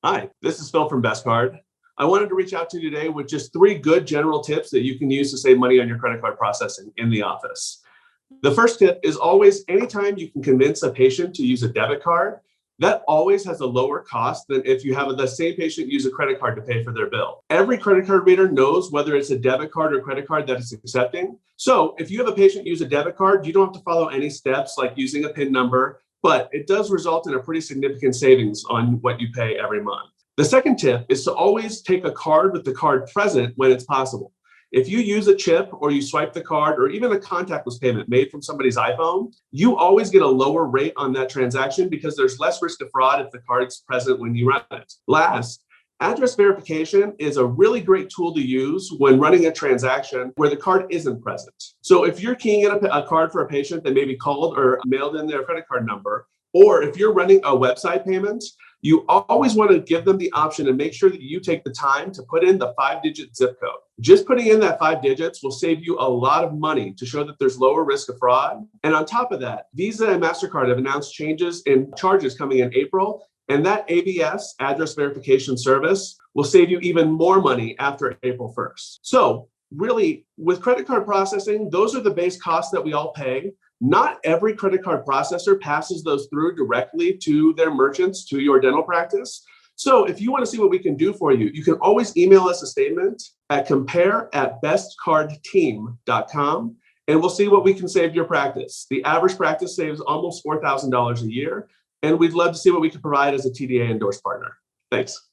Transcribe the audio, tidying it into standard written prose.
Hi, this is Phil from Best Card. I wanted to reach out to you today with just 3 good general tips that you can use to save money on your credit card processing in the office. The first tip is always anytime you can convince a patient to use a debit card, that always has a lower cost than if you have the same patient use a credit card to pay for their bill. Every credit card reader knows whether it's a debit card or credit card that it's accepting. So if you have a patient use a debit card, you don't have to follow any steps like using a PIN number, but it does result in a pretty significant savings on what you pay every month. The second tip is to always take a card with the card present when it's possible. If you use a chip or you swipe the card or even a contactless payment made from somebody's iPhone, you always get a lower rate on that transaction because there's less risk of fraud if the card's present when you run it. Last, address verification is a really great tool to use when running a transaction where the card isn't present. So if you're keying in a card for a patient that maybe called or mailed in their credit card number, or if you're running a website payment, you always want to give them the option and make sure that you take the time to put in the 5-digit zip code. Just putting in that 5 digits will save you a lot of money to show that there's lower risk of fraud. And on top of that, Visa and Mastercard have announced changes in charges coming in April, and that AVS, address verification service, will save you even more money after April 1st. So really, with credit card processing, those are the base costs that we all pay. Not every credit card processor passes those through directly to their merchants, to your dental practice. So if you want to see what we can do for you, you can always email us a statement at compare@bestcardteam.com, and we'll see what we can save your practice. The average practice saves almost $4,000 a year, and we'd love to see what we can provide as a TDA endorsed partner. Thanks.